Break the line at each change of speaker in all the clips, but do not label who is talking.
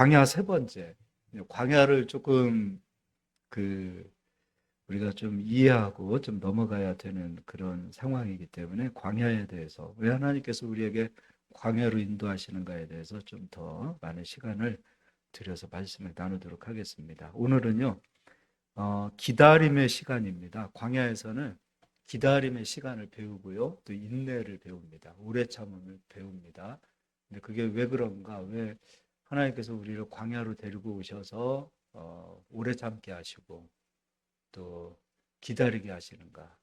광야 세 번째. 광야를 조금 그 우리가 좀 이해하고 좀 넘어가야 되는 그런 상황이기 때문에 광야에 대해서 왜 하나님께서 우리에게 광야로 인도하시는가에 대해서 좀 더 많은 시간을 들여서 말씀을 나누도록 하겠습니다. 오늘은요, 기다림의 시간입니다. 광야에서는 기다림의 시간을 배우고요, 또 인내를 배웁니다. 오래 참음을 배웁니다. 근데 그게 왜 그런가? 왜 하나님께서 우리를 광야로 데리고 오셔서 오래 참게 하시고 또 기다리게 하시는가?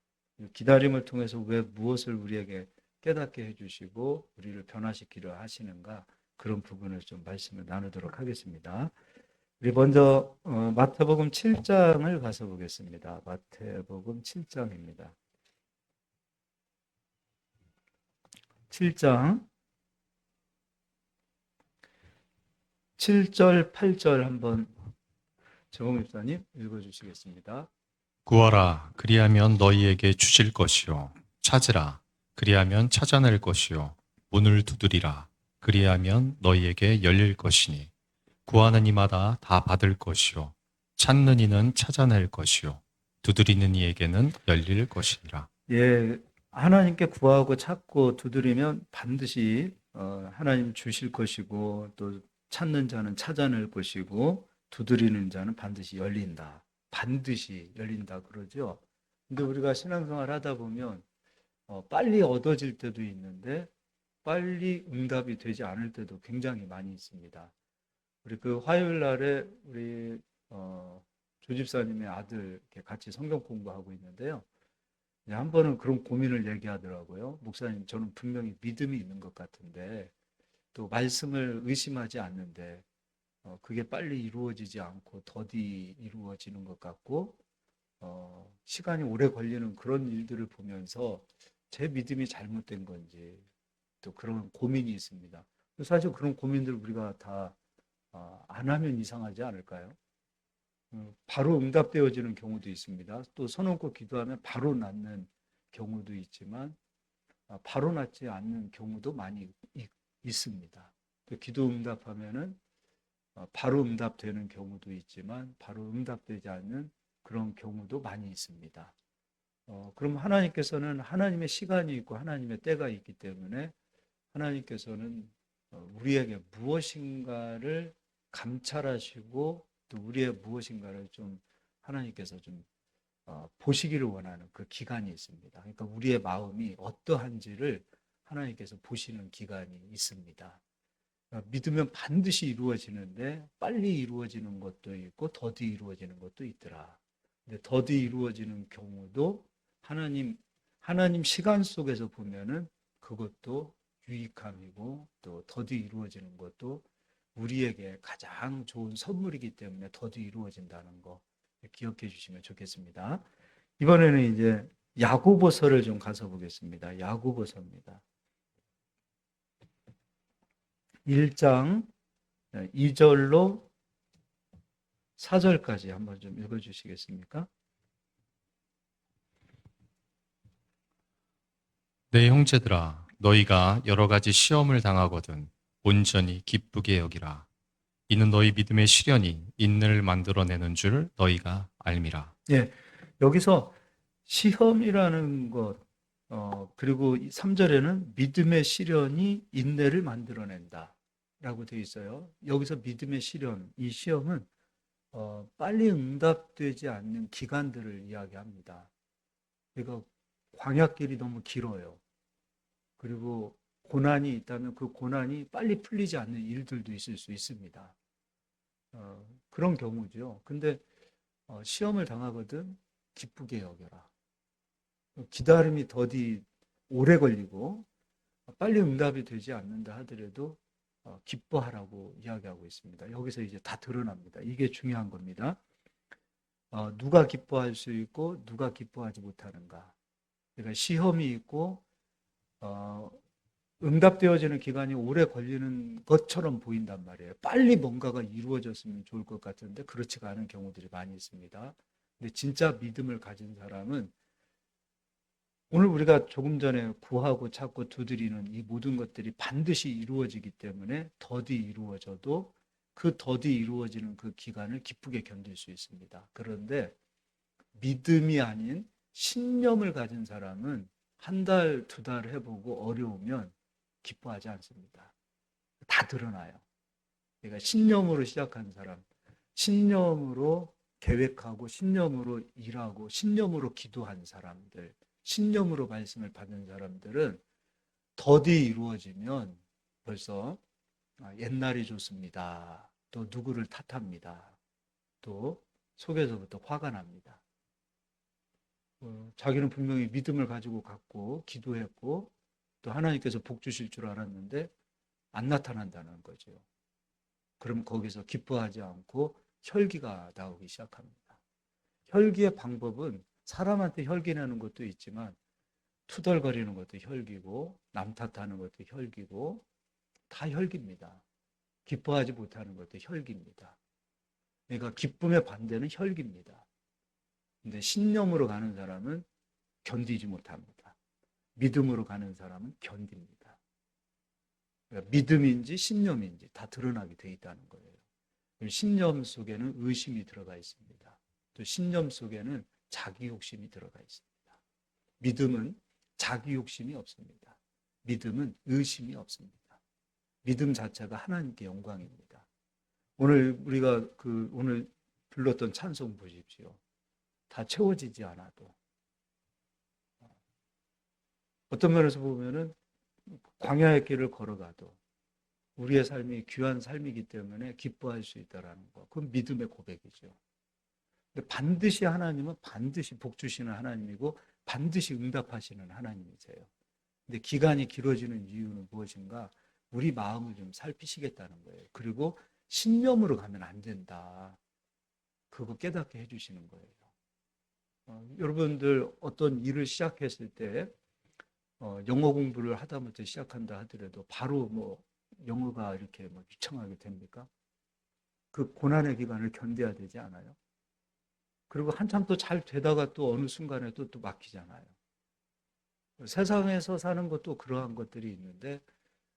기다림을 통해서 왜 무엇을 우리에게 깨닫게 해주시고 우리를 변화시키려 하시는가? 그런 부분을 좀 말씀을 나누도록 하겠습니다. 우리 먼저 마태복음 7장을 가서 보겠습니다. 마태복음 7장입니다. 7장 7절 8절 한번 정홍 목사님 읽어주시겠습니다.
구하라 그리하면 너희에게 주실 것이요 찾으라 그리하면 찾아낼 것이요 문을 두드리라 그리하면 너희에게 열릴 것이니 구하는 이마다 다 받을 것이요 찾는 이는 찾아낼 것이요 두드리는 이에게는 열릴 것이니라.
예, 하나님께 구하고 찾고 두드리면 반드시 하나님 주실 것이고 또 찾는 자는 찾아낼 것이고 두드리는 자는 반드시 열린다. 반드시 열린다 그러죠. 근데 우리가 신앙생활 하다 보면 빨리 얻어질 때도 있는데 빨리 응답이 되지 않을 때도 굉장히 많이 있습니다. 우리 그 화요일 날에 우리 조집사님의 아들 이렇게 같이 성경 공부하고 있는데요. 한 번은 그런 고민을 얘기하더라고요. 목사님, 저는 분명히 믿음이 있는 것 같은데 또 말씀을 의심하지 않는데 그게 빨리 이루어지지 않고 더디 이루어지는 것 같고 시간이 오래 걸리는 그런 일들을 보면서 제 믿음이 잘못된 건지 또 그런 고민이 있습니다. 사실 그런 고민들 우리가 다 안 하면 이상하지 않을까요? 바로 응답되어지는 경우도 있습니다. 또 손 얹고 기도하면 바로 낫는 경우도 있지만 바로 낫지 않는 경우도 많이 있습니다. 기도 응답하면은 바로 응답되는 경우도 있지만 바로 응답되지 않는 그런 경우도 많이 있습니다. 그럼 하나님께서는 하나님의 시간이 있고 하나님의 때가 있기 때문에 하나님께서는 우리에게 무엇인가를 감찰하시고 또 우리의 무엇인가를 좀 하나님께서 좀 보시기를 원하는 그 기간이 있습니다. 그러니까 우리의 마음이 어떠한지를 하나님께서 보시는 기간이 있습니다. 믿으면 반드시 이루어지는데 빨리 이루어지는 것도 있고 더디 이루어지는 것도 있더라. 근데 더디 이루어지는 경우도 하나님 시간 속에서 보면은 그것도 유익함이고 또 더디 이루어지는 것도 우리에게 가장 좋은 선물이기 때문에 더디 이루어진다는 거 기억해 주시면 좋겠습니다. 이번에는 이제 야고보서를 좀 가서 보겠습니다. 야고보서입니다. 1장 2절로 4절까지 한번 좀 읽어 주시겠습니까?
내 형제들아 너희가 여러 가지 시험을 당하거든 온전히 기쁘게 여기라. 이는 너희 믿음의 시련이 인내를 만들어내는 줄 너희가 알미라.
예, 여기서 시험이라는 것, 그리고 3절에는 믿음의 시련이 인내를 만들어낸다. 라고 되어 있어요. 여기서 믿음의 시련, 이 시험은 빨리 응답되지 않는 기간들을 이야기합니다. 그러니까 광야길이 너무 길어요. 그리고 고난이 있다면 그 고난이 빨리 풀리지 않는 일들도 있을 수 있습니다. 그런 경우죠. 근데 시험을 당하거든 기쁘게 여겨라. 기다림이 더디 오래 걸리고 빨리 응답이 되지 않는다 하더라도 기뻐하라고 이야기하고 있습니다. 여기서 이제 다 드러납니다. 이게 중요한 겁니다. 누가 기뻐할 수 있고 누가 기뻐하지 못하는가. 그러니까 시험이 있고 응답되어지는 기간이 오래 걸리는 것처럼 보인단 말이에요. 빨리 뭔가가 이루어졌으면 좋을 것 같은데 그렇지가 않은 경우들이 많이 있습니다. 근데 진짜 믿음을 가진 사람은 오늘 우리가 조금 전에 구하고 찾고 두드리는 이 모든 것들이 반드시 이루어지기 때문에 더디 이루어져도 그 더디 이루어지는 그 기간을 기쁘게 견딜 수 있습니다. 그런데 믿음이 아닌 신념을 가진 사람은 한 달, 두 달 해보고 어려우면 기뻐하지 않습니다. 다 드러나요. 그러니까 신념으로 시작한 사람, 신념으로 계획하고, 신념으로 일하고, 신념으로 기도한 사람들, 신념으로 말씀을 받은 사람들은 더디 이루어지면 벌써 옛날이 좋습니다. 또 누구를 탓합니다. 또 속에서부터 화가 납니다. 자기는 분명히 믿음을 가지고 갔고 기도했고 또 하나님께서 복 주실 줄 알았는데 안 나타난다는 거죠. 그럼 거기서 기뻐하지 않고 혈기가 나오기 시작합니다. 혈기의 방법은 사람한테 혈기 내는 것도 있지만 투덜거리는 것도 혈기고 남 탓하는 것도 혈기고 다 혈기입니다. 기뻐하지 못하는 것도 혈기입니다. 그러니까 기쁨의 반대는 혈기입니다. 근데 신념으로 가는 사람은 견디지 못합니다. 믿음으로 가는 사람은 견딥니다. 그러니까 믿음인지 신념인지 다 드러나게 돼 있다는 거예요. 신념 속에는 의심이 들어가 있습니다. 또 신념 속에는 자기 욕심이 들어가 있습니다. 믿음은 자기 욕심이 없습니다. 믿음은 의심이 없습니다. 믿음 자체가 하나님께 영광입니다. 오늘 우리가 오늘 불렀던 찬송 보십시오. 다 채워지지 않아도 어떤 면에서 보면은 광야의 길을 걸어가도 우리의 삶이 귀한 삶이기 때문에 기뻐할 수 있다라는 거. 그건 믿음의 고백이죠. 근데 반드시 하나님은 반드시 복 주시는 하나님이고 반드시 응답하시는 하나님이세요. 근데 기간이 길어지는 이유는 무엇인가? 우리 마음을 좀 살피시겠다는 거예요. 그리고 신념으로 가면 안 된다. 그거 깨닫게 해주시는 거예요. 여러분들 어떤 일을 시작했을 때 영어 공부를 하다못해 시작한다 하더라도 바로 뭐 영어가 이렇게 뭐 유창하게 됩니까? 그 고난의 기간을 견뎌야 되지 않아요? 그리고 한참 또 잘 되다가 또 어느 순간에 또 막히잖아요. 세상에서 사는 것도 그러한 것들이 있는데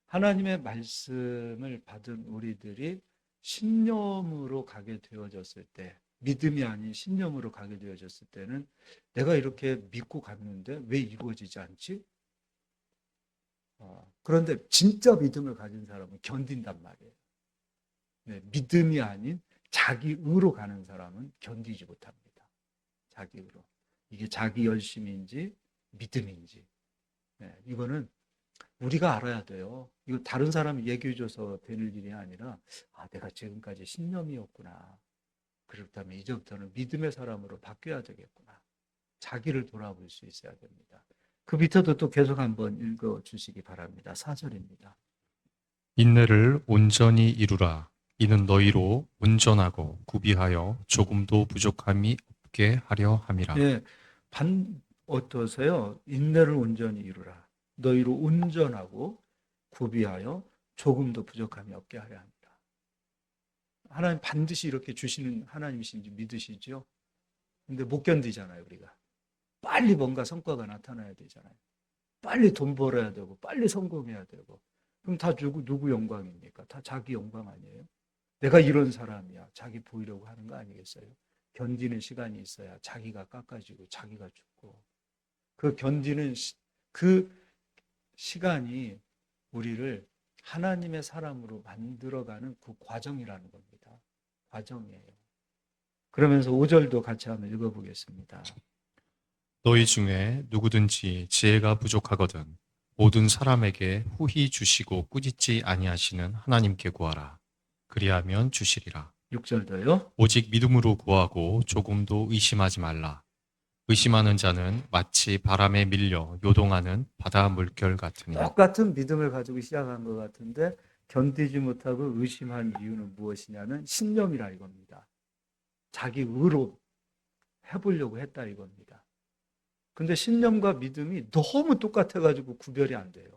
하나님의 말씀을 받은 우리들이 신념으로 가게 되어졌을 때, 믿음이 아닌 신념으로 가게 되어졌을 때는 내가 이렇게 믿고 갔는데 왜 이루어지지 않지? 그런데 진짜 믿음을 가진 사람은 견딘단 말이에요. 네, 믿음이 아닌 자기 의로 가는 사람은 견디지 못합니다. 자기 의로. 이게 자기 열심인지 믿음인지. 네, 이거는 우리가 알아야 돼요. 이거 다른 사람이 얘기해줘서 되는 일이 아니라 내가 지금까지 신념이었구나. 그렇다면 이제부터는 믿음의 사람으로 바뀌어야 되겠구나. 자기를 돌아볼 수 있어야 됩니다. 그 밑에도 또 계속 한번 읽어주시기 바랍니다. 4절입니다.
인내를 온전히 이루라. 이는 너희로 온전하고 구비하여 조금도 부족함이 없게 하려 함이라.
예, 어떠세요? 인내를 온전히 이루라. 너희로 온전하고 구비하여 조금도 부족함이 없게 하려 합니다. 하나님 반드시 이렇게 주시는 하나님이신지 믿으시죠? 근데 못 견디잖아요, 우리가. 빨리 뭔가 성과가 나타나야 되잖아요. 빨리 돈 벌어야 되고, 빨리 성공해야 되고. 그럼 다 누구 영광입니까? 다 자기 영광 아니에요? 내가 이런 사람이야. 자기 보이려고 하는 거 아니겠어요? 견디는 시간이 있어야 자기가 깎아지고, 자기가 죽고. 그 견디는 그 시간이 우리를 하나님의 사람으로 만들어가는 그 과정이라는 겁니다. 과정이에요. 그러면서 5절도 같이 한번 읽어보겠습니다.
너희 중에 누구든지 지혜가 부족하거든 모든 사람에게 후히 주시고 꾸짖지 아니하시는 하나님께 구하라. 그리하면 주시리라.
6절도요.
오직 믿음으로 구하고 조금도 의심하지 말라. 의심하는 자는 마치 바람에 밀려 요동하는 바다 물결 같으니.
똑같은 믿음을 가지고 시작한 것 같은데 견디지 못하고 의심한 이유는 무엇이냐면 신념이라 이겁니다. 자기 의로 해보려고 했다 이겁니다. 근데 신념과 믿음이 너무 똑같아가지고 구별이 안 돼요.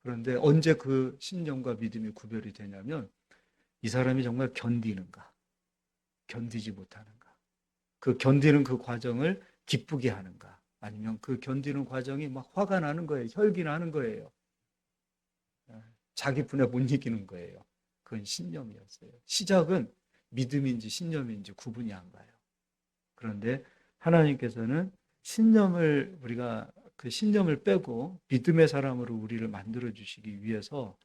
그런데 언제 그 신념과 믿음이 구별이 되냐면 이 사람이 정말 견디는가, 견디지 못하는가. 그 견디는 그 과정을 기쁘게 하는가, 아니면 그 견디는 과정이 막 화가 나는 거예요. 혈기 나는 거예요. 자기 분에 못 이기는 거예요. 그건 신념이었어요. 시작은 믿음인지 신념인지 구분이 안 가요. 그런데 하나님께서는 우리가 그 신념을 빼고 믿음의 사람으로 우리를 만들어 주시기 위해서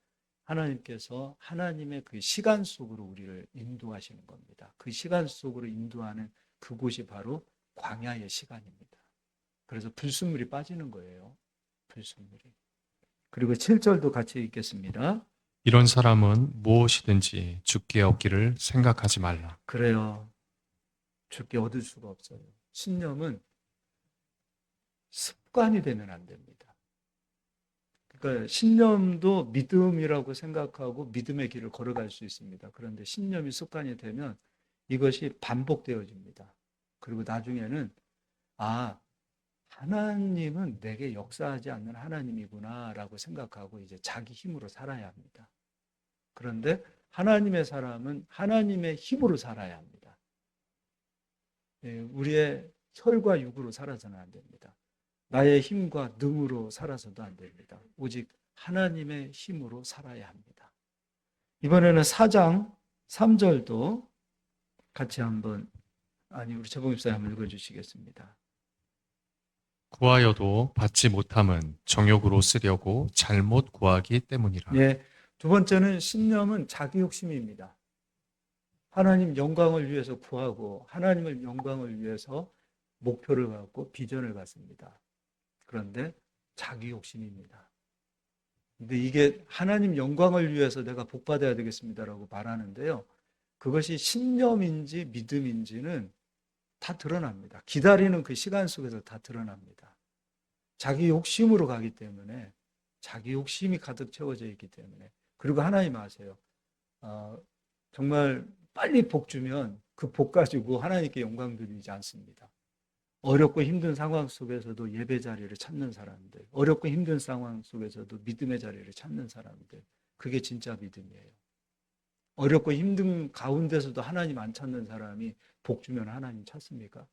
하나님께서 하나님의 그 시간 속으로 우리를 인도하시는 겁니다. 그 시간 속으로 인도하는 그곳이 바로 광야의 시간입니다. 그래서 불순물이 빠지는 거예요. 불순물이. 그리고 7절도 같이 읽겠습니다.
이런 사람은 무엇이든지 주께 얻기를 생각하지 말라.
그래요. 주께 얻을 수가 없어요. 신념은 습관이 되면 안 됩니다. 그러니까 신념도 믿음이라고 생각하고 믿음의 길을 걸어갈 수 있습니다. 그런데 신념이 습관이 되면 이것이 반복되어집니다. 그리고 나중에는 하나님은 내게 역사하지 않는 하나님이구나라고 생각하고 이제 자기 힘으로 살아야 합니다. 그런데 하나님의 사람은 하나님의 힘으로 살아야 합니다. 우리의 혈과 육으로 살아서는 안 됩니다. 나의 힘과 능으로 살아서도 안 됩니다. 오직 하나님의 힘으로 살아야 합니다. 이번에는 4장 3절도 같이 우리 최봉입사님 한번 읽어주시겠습니다.
구하여도 받지 못함은 정욕으로 쓰려고 잘못 구하기 때문이라.
네, 두 번째는 신념은 자기 욕심입니다. 하나님 영광을 위해서 구하고 하나님을 영광을 위해서 목표를 갖고 비전을 갖습니다. 그런데 자기 욕심입니다. 근데 이게 하나님 영광을 위해서 내가 복 받아야 되겠습니다라고 말하는데요. 그것이 신념인지 믿음인지는 다 드러납니다. 기다리는 그 시간 속에서 다 드러납니다. 자기 욕심으로 가기 때문에 자기 욕심이 가득 채워져 있기 때문에 그리고 하나님 아세요. 정말 빨리 복 주면 그 복 가지고 하나님께 영광 드리지 않습니다. 어렵고 힘든 상황 속에서도 예배 자리를 찾는 사람들, 어렵고 힘든 상황 속에서도 믿음의 자리를 찾는 사람들, 그게 진짜 믿음이에요. 어렵고 힘든 가운데서도 하나님 안 찾는 사람이 복 주면 하나님 찾습니까?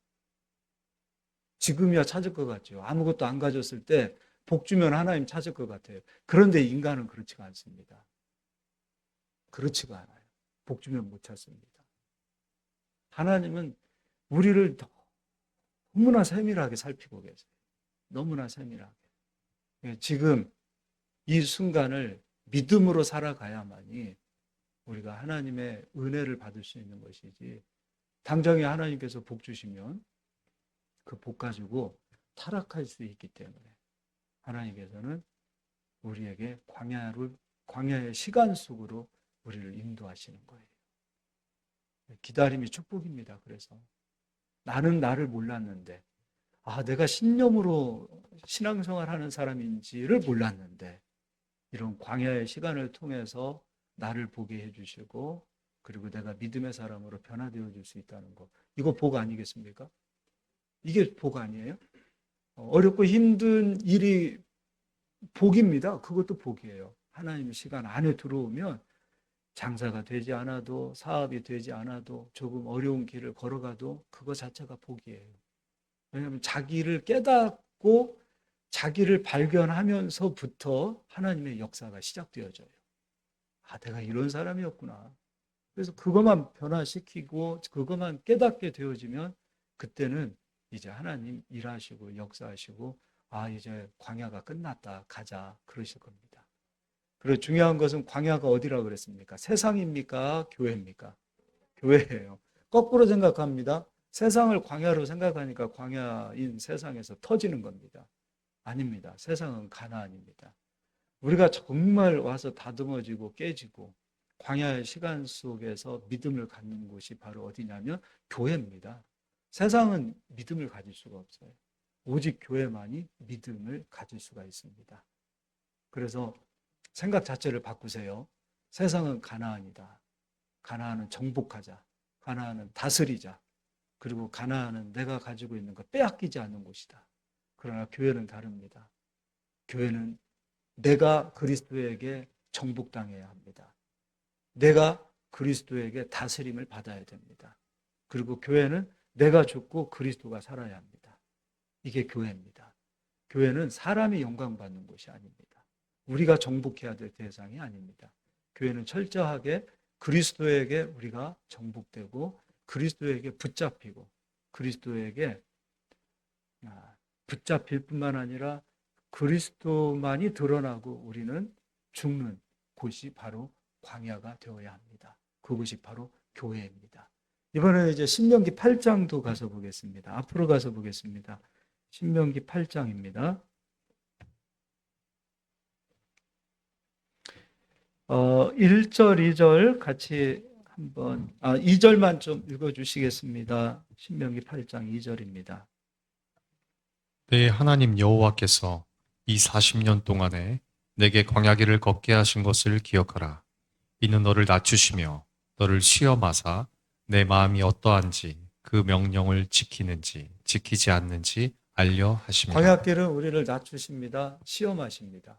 지금이야 찾을 것 같죠. 아무것도 안 가졌을 때 복 주면 하나님 찾을 것 같아요. 그런데 인간은 그렇지가 않습니다. 그렇지가 않아요. 복 주면 못 찾습니다. 하나님은 우리를 너무나 세밀하게 살피고 계세요. 너무나 세밀하게. 지금 이 순간을 믿음으로 살아가야만이 우리가 하나님의 은혜를 받을 수 있는 것이지 당장에 하나님께서 복 주시면 그 복 가지고 타락할 수 있기 때문에 하나님께서는 우리에게 광야의 시간 속으로 우리를 인도하시는 거예요. 기다림이 축복입니다. 그래서 나는 나를 몰랐는데 내가 신념으로 신앙생활하는 사람인지를 몰랐는데 이런 광야의 시간을 통해서 나를 보게 해주시고 그리고 내가 믿음의 사람으로 변화되어 줄 수 있다는 거 이거 복 아니겠습니까? 이게 복 아니에요? 어렵고 힘든 일이 복입니다. 그것도 복이에요. 하나님의 시간 안에 들어오면 장사가 되지 않아도 사업이 되지 않아도 조금 어려운 길을 걸어가도 그거 자체가 복이에요. 왜냐하면 자기를 깨닫고 자기를 발견하면서부터 하나님의 역사가 시작되어져요. 내가 이런 사람이었구나. 그래서 그것만 변화시키고 그것만 깨닫게 되어지면 그때는 이제 하나님 일하시고 역사하시고 이제 광야가 끝났다 가자 그러실 겁니다. 그리고 중요한 것은 광야가 어디라고 그랬습니까? 세상입니까? 교회입니까? 교회예요. 거꾸로 생각합니다. 세상을 광야로 생각하니까 광야인 세상에서 터지는 겁니다. 아닙니다. 세상은 가나안입니다. 우리가 정말 와서 다듬어지고 깨지고 광야의 시간 속에서 믿음을 갖는 곳이 바로 어디냐면 교회입니다. 세상은 믿음을 가질 수가 없어요. 오직 교회만이 믿음을 가질 수가 있습니다. 그래서 생각 자체를 바꾸세요. 세상은 가나안이다. 가나안은 정복하자. 가나안은 다스리자. 그리고 가나안은 내가 가지고 있는 거 빼앗기지 않는 곳이다. 그러나 교회는 다릅니다. 교회는 내가 그리스도에게 정복당해야 합니다. 내가 그리스도에게 다스림을 받아야 됩니다. 그리고 교회는 내가 죽고 그리스도가 살아야 합니다. 이게 교회입니다. 교회는 사람이 영광받는 곳이 아닙니다. 우리가 정복해야 될 대상이 아닙니다. 교회는 철저하게 그리스도에게 우리가 정복되고 그리스도에게 붙잡히고 그리스도에게 붙잡힐 뿐만 아니라 그리스도만이 드러나고 우리는 죽는 곳이 바로 광야가 되어야 합니다. 그곳이 바로 교회입니다. 이번에 이제 신명기 8장도 가서 보겠습니다. 앞으로 가서 보겠습니다. 신명기 8장입니다. 1절, 2절 같이 한번 2절만 좀 읽어주시겠습니다. 신명기 8장 2절입니다.
내 하나님 여호와께서 이 40년 동안에 내게 광야길을 걷게 하신 것을 기억하라. 이는 너를 낮추시며 너를 시험하사 내 마음이 어떠한지 그 명령을 지키는지 지키지 않는지 알려 하십니다.
광야길은 우리를 낮추십니다. 시험하십니다.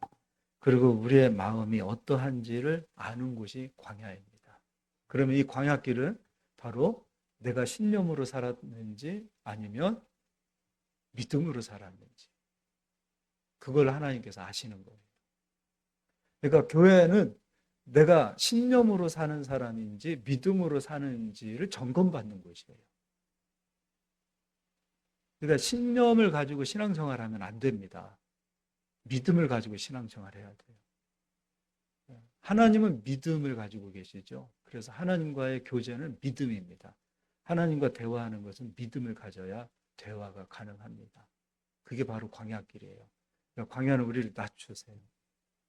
그리고 우리의 마음이 어떠한지를 아는 곳이 광야입니다. 그러면 이 광야길은 바로 내가 신념으로 살았는지 아니면 믿음으로 살았는지 그걸 하나님께서 아시는 거예요. 그러니까 교회는 내가 신념으로 사는 사람인지 믿음으로 사는지를 점검받는 곳이에요. 그러니까 신념을 가지고 신앙생활하면 안 됩니다. 믿음을 가지고 신앙생활해야 돼요. 하나님은 믿음을 가지고 계시죠. 그래서 하나님과의 교제는 믿음입니다. 하나님과 대화하는 것은 믿음을 가져야 대화가 가능합니다. 그게 바로 광야길이에요. 그러니까 광야는 우리를 낮추세요.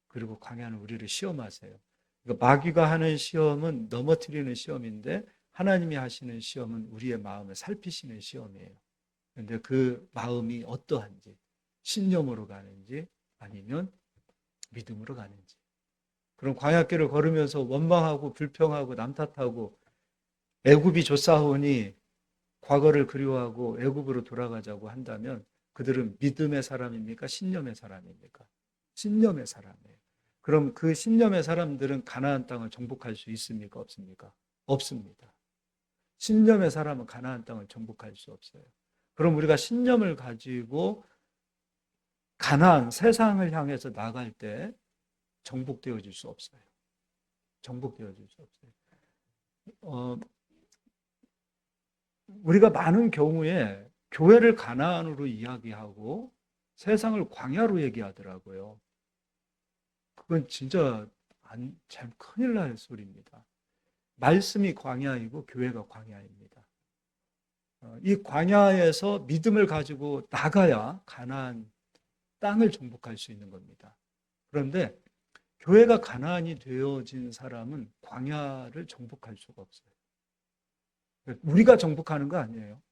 그리고 광야는 우리를 시험하세요. 그러니까 마귀가 하는 시험은 넘어뜨리는 시험인데 하나님이 하시는 시험은 우리의 마음을 살피시는 시험이에요. 그런데 그 마음이 어떠한지, 신념으로 가는지 아니면 믿음으로 가는지. 그럼 광야길을 걸으면서 원망하고 불평하고 남 탓하고 애굽이 좋사오니 과거를 그리워하고 애굽으로 돌아가자고 한다면 그들은 믿음의 사람입니까? 신념의 사람입니까? 신념의 사람이에요. 그럼 그 신념의 사람들은 가나안 땅을 정복할 수 있습니까? 없습니까? 없습니다. 신념의 사람은 가나안 땅을 정복할 수 없어요. 그럼 우리가 신념을 가지고 가나안, 세상을 향해서 나갈 때 정복되어질 수 없어요. 정복되어질 수 없어요. 우리가 많은 경우에 교회를 가나안으로 이야기하고 세상을 광야로 얘기하더라고요. 그건 진짜 참 큰일 날 소리입니다. 말씀이 광야이고 교회가 광야입니다. 이 광야에서 믿음을 가지고 나가야 가나안 땅을 정복할 수 있는 겁니다. 그런데 교회가 가나안이 되어진 사람은 광야를 정복할 수가 없어요. 우리가 정복하는 거 아니에요.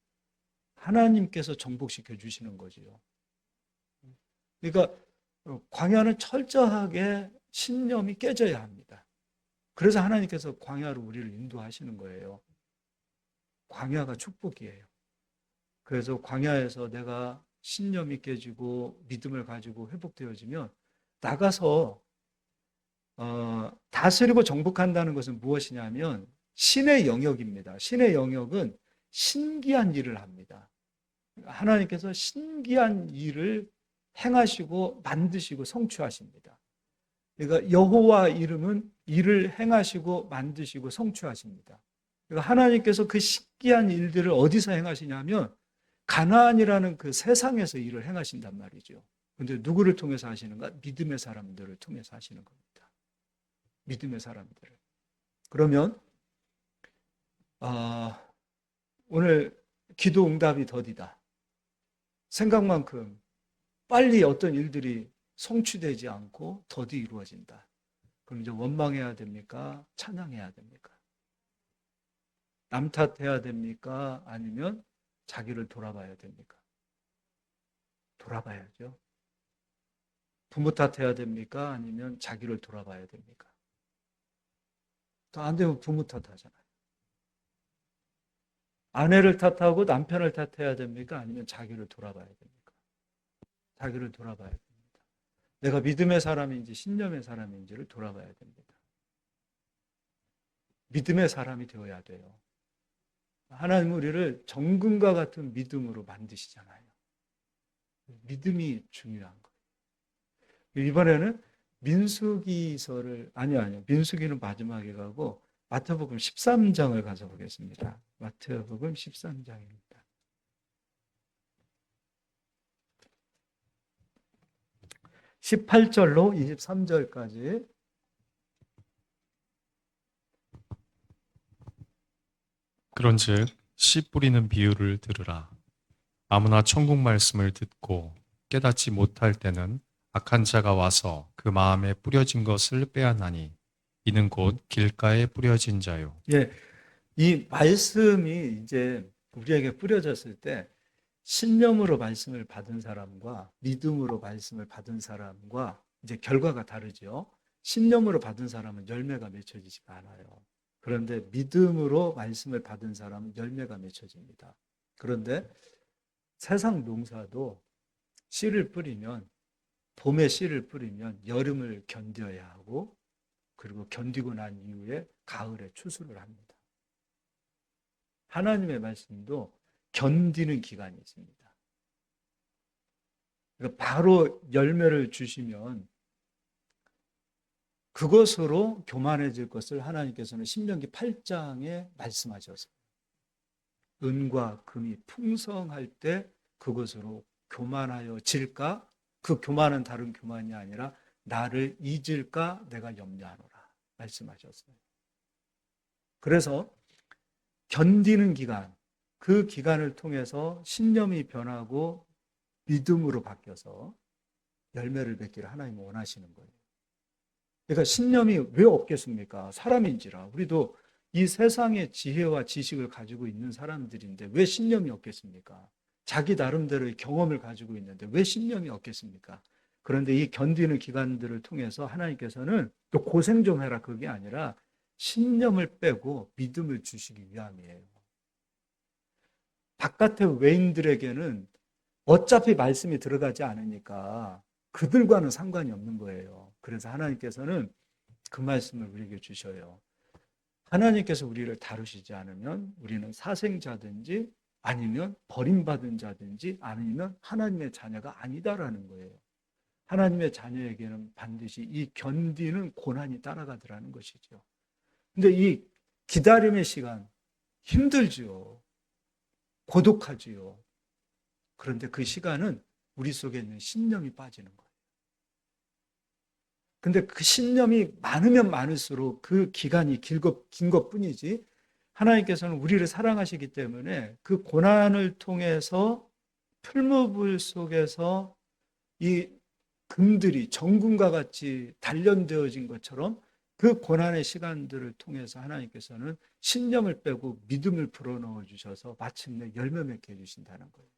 하나님께서 정복시켜 주시는 거지요. 그러니까 광야는 철저하게 신념이 깨져야 합니다. 그래서 하나님께서 광야로 우리를 인도하시는 거예요. 광야가 축복이에요. 그래서 광야에서 내가 신념이 깨지고 믿음을 가지고 회복되어지면 나가서 다스리고 정복한다는 것은 무엇이냐면 신의 영역입니다. 신의 영역은 신기한 일을 합니다. 하나님께서 신기한 일을 행하시고 만드시고 성취하십니다. 그러니까 여호와 이름은 일을 행하시고 만드시고 성취하십니다. 그러니까 하나님께서 그 신기한 일들을 어디서 행하시냐면 가나안이라는 그 세상에서 일을 행하신단 말이죠. 그런데 누구를 통해서 하시는가? 믿음의 사람들을 통해서 하시는 겁니다. 믿음의 사람들을. 그러면 오늘 기도 응답이 더디다. 생각만큼 빨리 어떤 일들이 성취되지 않고 더디 이루어진다. 그럼 이제 원망해야 됩니까? 찬양해야 됩니까? 남 탓해야 됩니까? 아니면 자기를 돌아봐야 됩니까? 돌아봐야죠. 부모 탓해야 됩니까? 아니면 자기를 돌아봐야 됩니까? 또 안 되면 부모 탓하잖아요. 아내를 탓하고 남편을 탓해야 됩니까? 아니면 자기를 돌아봐야 됩니까? 자기를 돌아봐야 됩니다. 내가 믿음의 사람인지 신념의 사람인지를 돌아봐야 됩니다. 믿음의 사람이 되어야 돼요. 하나님은 우리를 정금과 같은 믿음으로 만드시잖아요. 믿음이 중요한 거예요. 이번에는 민수기서를 아니요. 민수기는 마지막에 가고 마태복음 13장을 가서 보겠습니다. 마태복음 13장입니다. 18절로 23절까지.
그런즉 씨 뿌리는 비유를 들으라. 아무나 천국 말씀을 듣고 깨닫지 못할 때는 악한 자가 와서 그 마음에 뿌려진 것을 빼앗나니 이는 곧 길가에 뿌려진 자요.
예, 이 말씀이 이제 우리에게 뿌려졌을 때 신념으로 말씀을 받은 사람과 믿음으로 말씀을 받은 사람과 이제 결과가 다르죠. 신념으로 받은 사람은 열매가 맺혀지지가 않아요. 그런데 믿음으로 말씀을 받은 사람은 열매가 맺혀집니다. 그런데 세상 농사도 씨를 뿌리면, 봄에 씨를 뿌리면 여름을 견뎌야 하고, 그리고 견디고 난 이후에 가을에 추수를 합니다. 하나님의 말씀도 견디는 기간이 있습니다. 그러니까 바로 열매를 주시면 그것으로 교만해질 것을 하나님께서는 신명기 8장에 말씀하셨어요. 은과 금이 풍성할 때 그것으로 교만하여 질까? 그 교만은 다른 교만이 아니라 나를 잊을까 내가 염려하노라 말씀하셨어요. 그래서 견디는 기간, 그 기간을 통해서 신념이 변하고 믿음으로 바뀌어서 열매를 맺기를 하나님은 원하시는 거예요. 그러니까 신념이 왜 없겠습니까? 사람인지라. 우리도 이 세상의 지혜와 지식을 가지고 있는 사람들인데 왜 신념이 없겠습니까? 자기 나름대로의 경험을 가지고 있는데 왜 신념이 없겠습니까? 그런데 이 견디는 기간들을 통해서 하나님께서는 또 고생 좀 해라 그게 아니라 신념을 빼고 믿음을 주시기 위함이에요. 바깥의 외인들에게는 어차피 말씀이 들어가지 않으니까 그들과는 상관이 없는 거예요. 그래서 하나님께서는 그 말씀을 우리에게 주셔요. 하나님께서 우리를 다루시지 않으면 우리는 사생자든지 아니면 버림받은 자든지 아니면 하나님의 자녀가 아니다라는 거예요. 하나님의 자녀에게는 반드시 이 견디는 고난이 따라가더라는 것이죠. 근데 이 기다림의 시간 힘들지요. 고독하지요. 그런데 그 시간은 우리 속에 있는 신념이 빠지는 거예요. 근데 그 신념이 많으면 많을수록 그 기간이 긴 것뿐이지 하나님께서는 우리를 사랑하시기 때문에 그 고난을 통해서 풀무불 속에서 이 금들이 정금과 같이 단련되어진 것처럼 그 고난의 시간들을 통해서 하나님께서는 신념을 빼고 믿음을 불어넣어 주셔서 마침내 열매 맺게 해주신다는 거예요.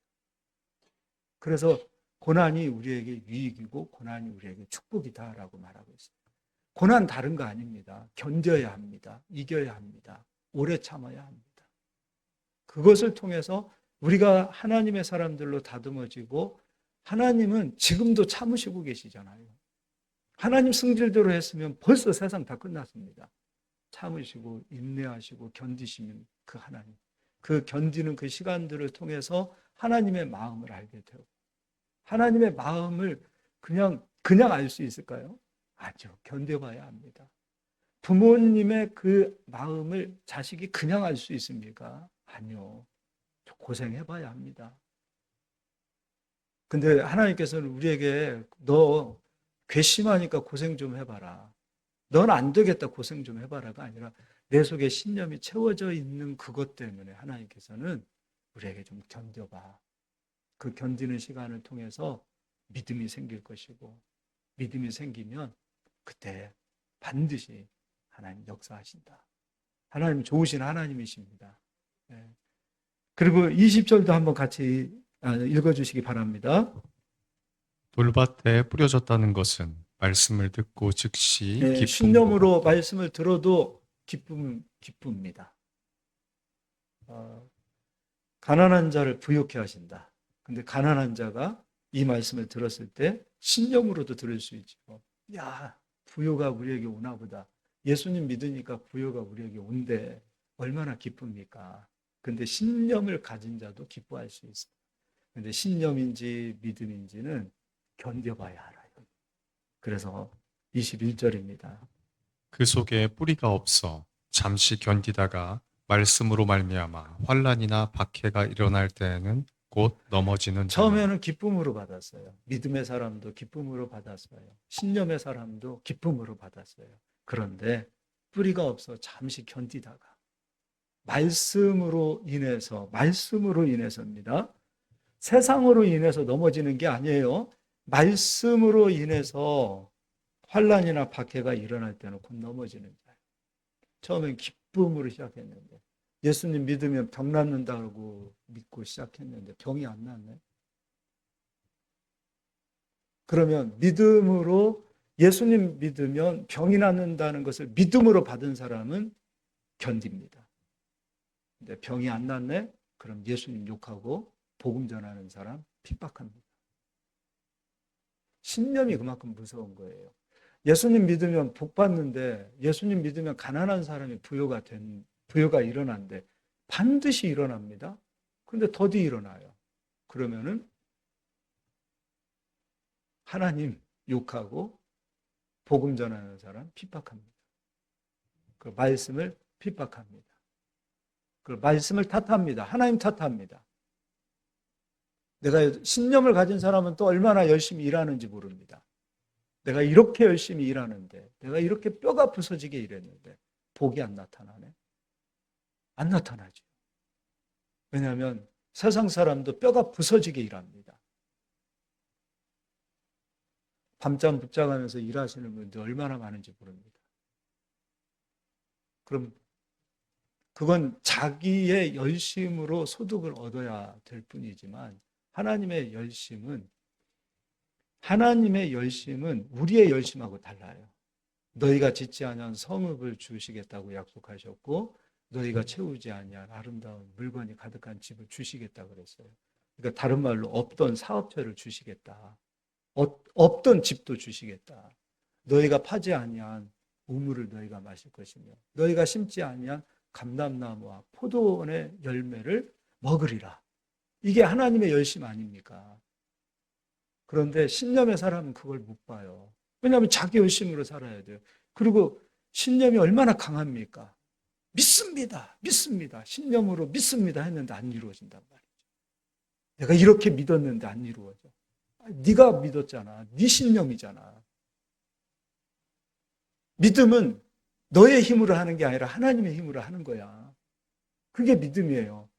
그래서 고난이 우리에게 유익이고 고난이 우리에게 축복이다라고 말하고 있어요. 고난 다른 거 아닙니다. 견뎌야 합니다. 이겨야 합니다. 오래 참아야 합니다. 그것을 통해서 우리가 하나님의 사람들로 다듬어지고 하나님은 지금도 참으시고 계시잖아요. 하나님 승질대로 했으면 벌써 세상 다 끝났습니다. 참으시고 인내하시고 견디시면 그 하나님, 그 견디는 그 시간들을 통해서 하나님의 마음을 알게 되고 하나님의 마음을 그냥 알 수 있을까요? 아니요. 견뎌봐야 합니다. 부모님의 그 마음을 자식이 그냥 알 수 있습니까? 아니요. 고생해봐야 합니다. 근데 하나님께서는 우리에게 너 괘씸하니까 고생 좀 해봐라. 넌 안 되겠다 고생 좀 해봐라가 아니라 내 속에 신념이 채워져 있는 그것 때문에 하나님께서는 우리에게 좀 견뎌봐. 그 견디는 시간을 통해서 믿음이 생길 것이고 믿음이 생기면 그때 반드시 하나님 역사하신다. 하나님 좋으신 하나님이십니다. 그리고 20절도 한번 같이 읽어주시기 바랍니다.
돌밭에 뿌려졌다는 것은 말씀을 듣고 즉시 기쁨으로
신념으로 말씀을 들어도 기쁩니다. 가난한 자를 부욕해 하신다. 근데 가난한 자가 이 말씀을 들었을 때 신념으로도 들을 수 있죠. 야, 부요가 우리에게 오나 보다. 예수님 믿으니까 부요가 우리에게 온대. 얼마나 기쁩니까? 근데 신념을 가진 자도 기뻐할 수 있어요. 근데 신념인지 믿음인지는 견뎌봐야 알아요. 그래서 21절입니다.
그 속에 뿌리가 없어 잠시 견디다가 말씀으로 말미암아 환난이나 박해가 일어날 때에는 곧 넘어지는 자요.
처음에는 기쁨으로 받았어요. 믿음의 사람도 기쁨으로 받았어요. 신념의 사람도 기쁨으로 받았어요. 그런데 뿌리가 없어 잠시 견디다가 말씀으로 인해서입니다. 세상으로 인해서 넘어지는 게 아니에요. 말씀으로 인해서 환난이나 박해가 일어날 때는 곧 넘어지는 자예요. 처음엔 기쁨으로 시작했는데 예수님 믿으면 병 낫는다고 믿고 시작했는데 병이 안 낫네. 그러면 믿음으로 예수님 믿으면 병이 낫는다는 것을 믿음으로 받은 사람은 견딥니다. 근데 병이 안 낫네? 그럼 예수님 욕하고 복음 전하는 사람 핍박합니다. 신념이 그만큼 무서운 거예요. 예수님 믿으면 복 받는데 예수님 믿으면 가난한 사람이 부여가 일어난대. 반드시 일어납니다. 그런데 더디 일어나요. 그러면은 하나님 욕하고 복음 전하는 사람 핍박합니다. 그 말씀을 핍박합니다. 그 말씀을 탓합니다. 하나님 탓합니다. 내가 신념을 가진 사람은 또 얼마나 열심히 일하는지 모릅니다. 내가 이렇게 열심히 일하는데, 내가 이렇게 뼈가 부서지게 일했는데 복이 안 나타나네. 안 나타나죠. 왜냐하면 세상 사람도 뼈가 부서지게 일합니다. 밤잠 붙잡으면서 일하시는 분들 얼마나 많은지 모릅니다. 그럼 그건 자기의 열심으로 소득을 얻어야 될 뿐이지만 하나님의 열심은 우리의 열심하고 달라요. 너희가 짓지 아니한 성읍을 주시겠다고 약속하셨고 너희가 채우지 아니한 아름다운 물건이 가득한 집을 주시겠다 그랬어요. 그러니까 다른 말로 없던 사업처를 주시겠다. 없던 집도 주시겠다. 너희가 파지 아니한 우물을 너희가 마실 것이며 너희가 심지 아니한 감람나무와 포도원의 열매를 먹으리라. 이게 하나님의 열심 아닙니까? 그런데 신념의 사람은 그걸 못 봐요. 왜냐하면 자기 열심으로 살아야 돼요. 그리고 신념이 얼마나 강합니까? 믿습니다. 신념으로 믿습니다 했는데 안 이루어진단 말이죠. 내가 이렇게 믿었는데 안 이루어져. 네가 믿었잖아. 네 신념이잖아. 믿음은 너의 힘으로 하는 게 아니라 하나님의 힘으로 하는 거야. 그게 믿음이에요.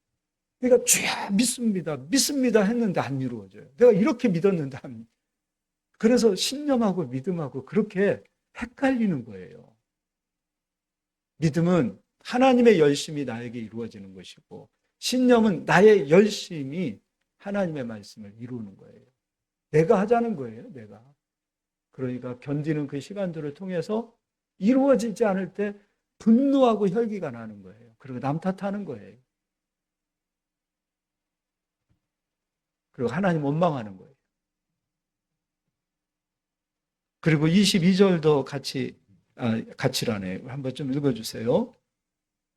그러니까 주야 믿습니다 했는데 안 이루어져요. 내가 이렇게 믿었는데 안. 그래서 신념하고 믿음하고 그렇게 헷갈리는 거예요. 믿음은 하나님의 열심이 나에게 이루어지는 것이고 신념은 나의 열심이 하나님의 말씀을 이루는 거예요. 내가 하자는 거예요. 내가. 그러니까 견디는 그 시간들을 통해서 이루어지지 않을 때 분노하고 혈기가 나는 거예요. 그리고 남 탓하는 거예요. 그리고 하나님 원망하는 거예요. 그리고 22절도 같이라네요. 한번 좀 읽어주세요.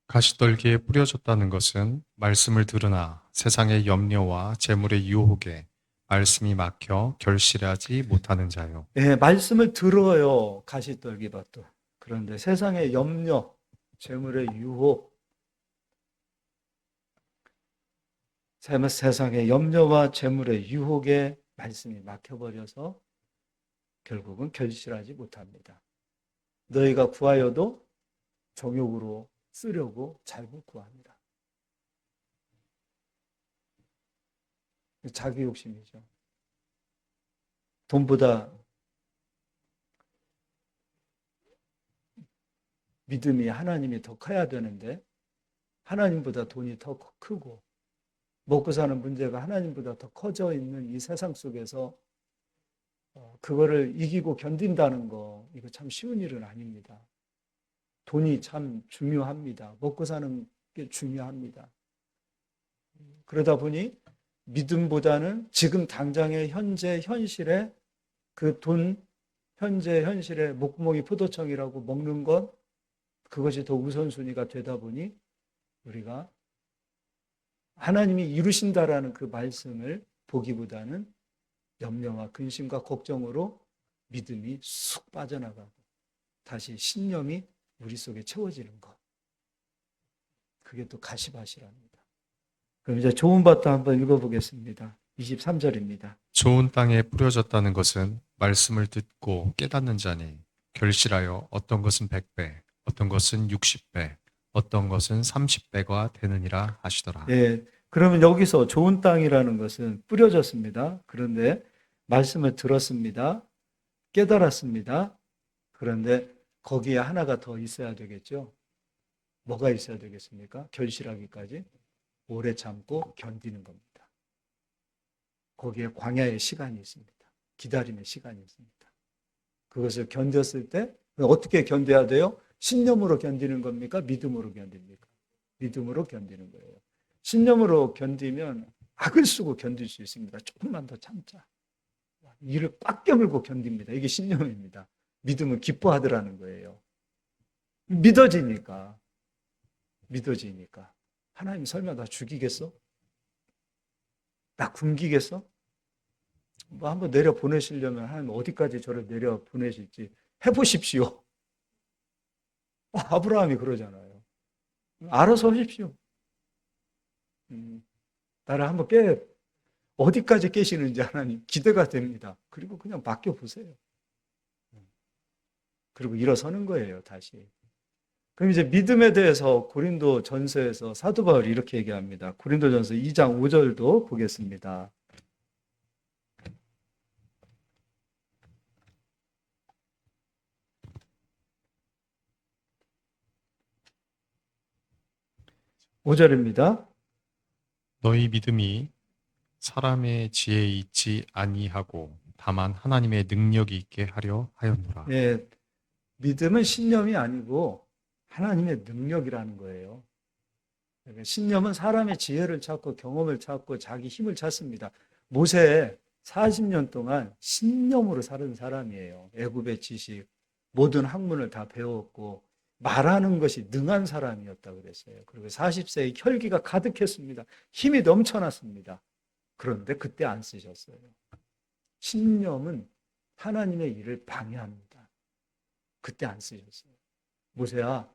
가시떨기에 뿌려졌다는 것은 말씀을 들으나 세상의 염려와 재물의 유혹에 말씀이 막혀 결실하지 못하는 자요.
네, 말씀을 들어요. 가시떨기밭도. 그런데 세상의 염려, 재물의 유혹, 세상의 염려와 재물의 유혹에 말씀이 막혀버려서 결국은 결실하지 못합니다. 너희가 구하여도 정욕으로 쓰려고 잘못 구합니다. 자기 욕심이죠. 돈보다 믿음이 하나님이 더 커야 되는데 하나님보다 돈이 더 크고 먹고 사는 문제가 하나님보다 더 커져 있는 이 세상 속에서 그거를 이기고 견딘다는 거 이거 참 쉬운 일은 아닙니다. 돈이 참 중요합니다. 먹고 사는 게 중요합니다. 그러다 보니 믿음보다는 지금 당장의 현재 현실에 그 돈, 현재 현실에 목구멍이 포도청이라고 먹는 것 그것이 더 우선순위가 되다 보니 우리가 하나님이 이루신다라는 그 말씀을 보기보다는 염려와 근심과 걱정으로 믿음이 쑥 빠져나가고 다시 신념이 우리 속에 채워지는 것. 그게 또 가시밭이랍니다. 그럼 이제 좋은 밭도 한번 읽어보겠습니다. 23절입니다.
좋은 땅에 뿌려졌다는 것은 말씀을 듣고 깨닫는 자니 결실하여 어떤 것은 100배, 어떤 것은 60배, 어떤 것은 30배가 되느니라 하시더라.
예, 그러면 여기서 좋은 땅이라는 것은 뿌려졌습니다. 그런데 말씀을 들었습니다. 깨달았습니다. 그런데 거기에 하나가 더 있어야 되겠죠. 뭐가 있어야 되겠습니까? 결실하기까지 오래 참고 견디는 겁니다. 거기에 광야의 시간이 있습니다. 기다림의 시간이 있습니다. 그것을 견뎠을 때 어떻게 견뎌야 돼요? 신념으로 견디는 겁니까? 믿음으로 견딥니까? 믿음으로 견디는 거예요. 신념으로 견디면 악을 쓰고 견딜 수 있습니다. 조금만 더 참자. 이를 꽉 깨물고 견딥니다. 이게 신념입니다. 믿음은 기뻐하더라는 거예요. 믿어지니까. 하나님 설마 나 죽이겠어? 나 굶기겠어? 뭐 한번 내려 보내시려면 하나님 어디까지 저를 내려 보내실지 해보십시오. 아브라함이 그러잖아요. 알아서 하십시오. 나를 한번 어디까지 깨시는지 하나님 기대가 됩니다. 그리고 그냥 맡겨보세요. 그리고 일어서는 거예요, 다시. 그럼 이제 믿음에 대해서 고린도 전서에서 사도 바울이 이렇게 얘기합니다. 고린도 전서 2장 5절도 보겠습니다. (5절입니다)
너희 믿음이 사람의 지혜에 있지 아니하고 다만 하나님의 능력이 있게 하려 하였노라.
예, 믿음은 신념이 아니고 하나님의 능력이라는 거예요. 신념은 사람의 지혜를 찾고 경험을 찾고 자기 힘을 찾습니다. 모세 40년 동안 신념으로 사는 사람이에요. 애굽의 지식, 모든 학문을 다 배웠고 말하는 것이 능한 사람이었다고 그랬어요. 그리고 40세의 혈기가 가득했습니다. 힘이 넘쳐났습니다. 그런데 그때 안 쓰셨어요. 신념은 하나님의 일을 방해합니다. 그때 안 쓰셨어요. 모세야,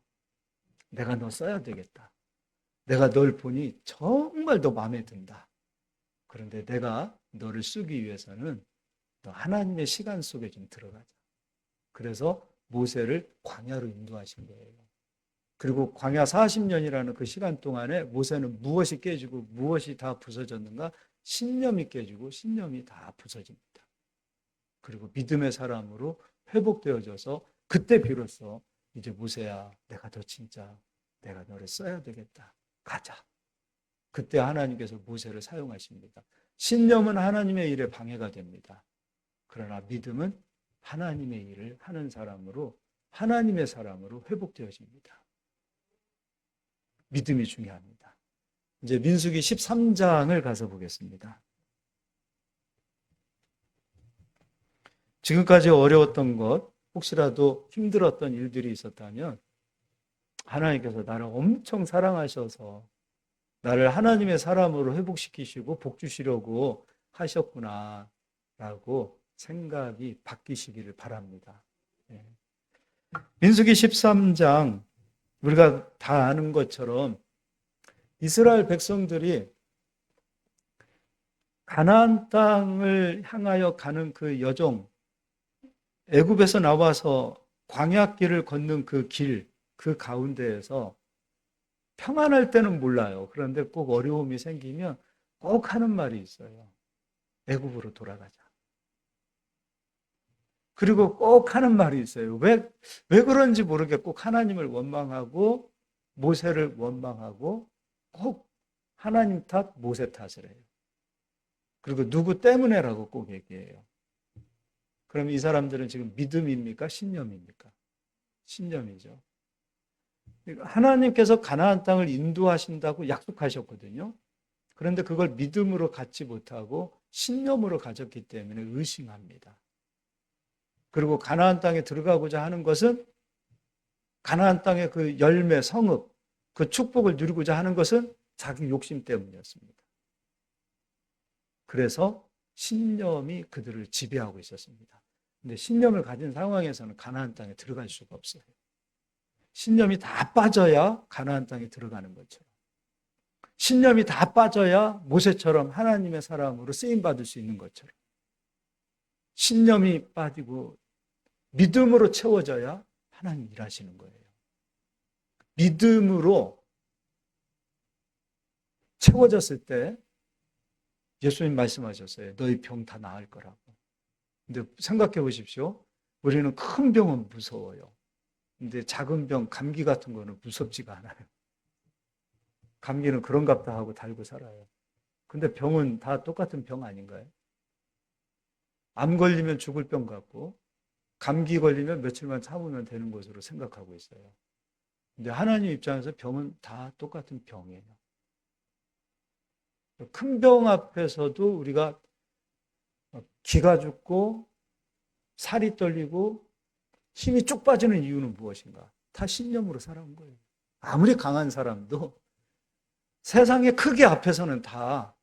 내가 너 써야 되겠다. 내가 널 보니 정말 너 마음에 든다. 그런데 내가 너를 쓰기 위해서는 너 하나님의 시간 속에 좀 들어가자. 그래서 모세를 광야로 인도하신 거예요. 그리고 광야 40년이라는 그 시간 동안에 모세는 무엇이 깨지고 무엇이 다 부서졌는가? 신념이 깨지고 신념이 다 부서집니다. 그리고 믿음의 사람으로 회복되어져서 그때 비로소 이제 모세야, 내가 너를 써야 되겠다. 가자. 그때 하나님께서 모세를 사용하십니다. 신념은 하나님의 일에 방해가 됩니다. 그러나 믿음은 하나님의 일을 하는 사람으로, 하나님의 사람으로 회복되어집니다. 믿음이 중요합니다. 이제 민수기 13장을 가서 보겠습니다. 지금까지 어려웠던 것, 혹시라도 힘들었던 일들이 있었다면 하나님께서 나를 엄청 사랑하셔서 나를 하나님의 사람으로 회복시키시고 복 주시려고 하셨구나 라고 생각이 바뀌시기를 바랍니다. 민수기 13장, 우리가 다 아는 것처럼 이스라엘 백성들이 가나안 땅을 향하여 가는 그 여정, 애굽에서 나와서 광야길을 걷는 그 길, 그 가운데에서 평안할 때는 몰라요. 그런데 꼭 어려움이 생기면 꼭 하는 말이 있어요. 애굽으로 돌아가자. 그리고 꼭 하는 말이 있어요. 왜 그런지 모르게 꼭 하나님을 원망하고 모세를 원망하고 꼭 하나님 탓, 모세 탓을 해요. 그리고 누구 때문에라고 꼭 얘기해요. 그럼 이 사람들은 지금 믿음입니까? 신념입니까? 신념이죠. 하나님께서 가나안 땅을 인도하신다고 약속하셨거든요. 그런데 그걸 믿음으로 갖지 못하고 신념으로 가졌기 때문에 의심합니다. 그리고 가나안 땅에 들어가고자 하는 것은 가나안 땅의 그 열매, 성읍, 그 축복을 누리고자 하는 것은 자기 욕심 때문이었습니다. 그래서 신념이 그들을 지배하고 있었습니다. 근데 신념을 가진 상황에서는 가나안 땅에 들어갈 수가 없어요. 신념이 다 빠져야 가나안 땅에 들어가는 것처럼, 신념이 다 빠져야 모세처럼 하나님의 사람으로 쓰임받을 수 있는 것처럼, 신념이 빠지고 믿음으로 채워져야 하나님 일하시는 거예요. 믿음으로 채워졌을 때 예수님 말씀하셨어요. 너희 병 다 나을 거라고. 근데 생각해 보십시오. 우리는 큰 병은 무서워요. 근데 작은 병, 감기 같은 거는 무섭지가 않아요. 감기는 그런갑다 하고 달고 살아요. 근데 병은 다 똑같은 병 아닌가요? 암 걸리면 죽을 병 같고, 감기 걸리면 며칠만 참으면 되는 것으로 생각하고 있어요. 근데 하나님 입장에서 병은 다 똑같은 병이에요. 큰 병 앞에서도 우리가 기가 죽고 살이 떨리고 힘이 쭉 빠지는 이유는 무엇인가? 다 신념으로 살아온 거예요. 아무리 강한 사람도 세상의 크기 앞에서는 다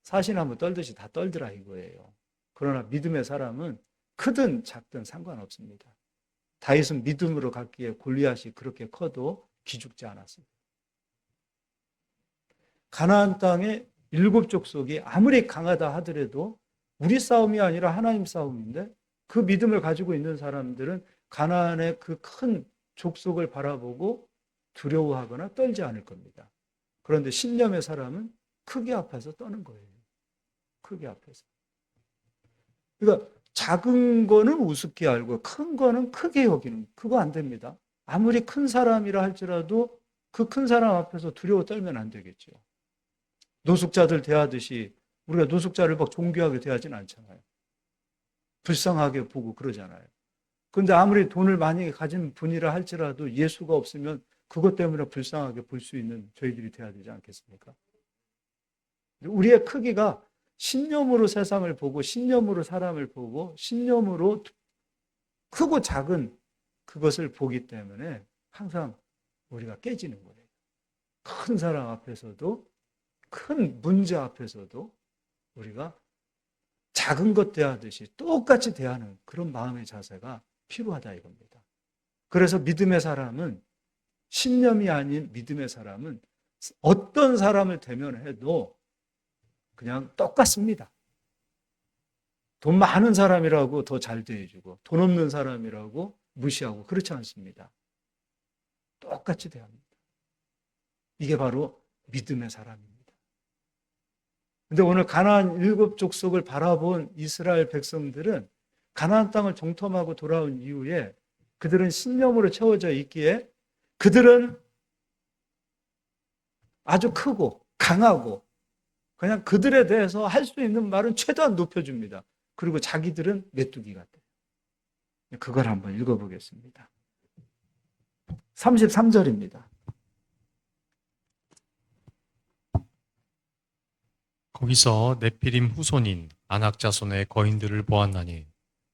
사시나무 떨듯이 다 떨더라 이거예요. 그러나 믿음의 사람은 크든 작든 상관없습니다. 다윗은 믿음으로 갔기에 골리앗이 그렇게 커도 기죽지 않았습니다. 가나안 땅의 7족속이 아무리 강하다 하더라도 우리 싸움이 아니라 하나님 싸움인데, 그 믿음을 가지고 있는 사람들은 가나안의 그 큰 족속을 바라보고 두려워하거나 떨지 않을 겁니다. 그런데 신념의 사람은 크게 앞에서 떠는 거예요. 크게 앞에서. 그러니까 작은 거는 우습게 알고 큰 거는 크게 여기는, 그거 안 됩니다. 아무리 큰 사람이라 할지라도 그 큰 사람 앞에서 두려워 떨면 안 되겠죠. 노숙자들 대하듯이 우리가 노숙자를 막 존귀하게 대하지는 않잖아요. 불쌍하게 보고 그러잖아요. 그런데 아무리 돈을 많이 가진 분이라 할지라도 예수가 없으면 그것 때문에 불쌍하게 볼 수 있는 저희들이 돼야 되지 않겠습니까? 우리의 크기가 신념으로 세상을 보고 신념으로 사람을 보고 신념으로 크고 작은 그것을 보기 때문에 항상 우리가 깨지는 거예요. 큰 사람 앞에서도, 큰 문제 앞에서도 우리가 작은 것 대하듯이 똑같이 대하는 그런 마음의 자세가 필요하다 이겁니다. 그래서 믿음의 사람은, 신념이 아닌 믿음의 사람은 어떤 사람을 대면해도 그냥 똑같습니다. 돈 많은 사람이라고 더 잘 대해주고 돈 없는 사람이라고 무시하고 그렇지 않습니다. 똑같이 대합니다. 이게 바로 믿음의 사람입니다. 근데 오늘 가나안 7족속을 바라본 이스라엘 백성들은 가나안 땅을 정탐하고 돌아온 이후에 그들은 신념으로 채워져 있기에 그들은 아주 크고 강하고 그냥 그들에 대해서 할 수 있는 말은 최대한 높여줍니다. 그리고 자기들은 메뚜기 같아요. 그걸 한번 읽어보겠습니다. 33절입니다.
거기서 네피림 후손인 아낙 자손의 거인들을 보았나니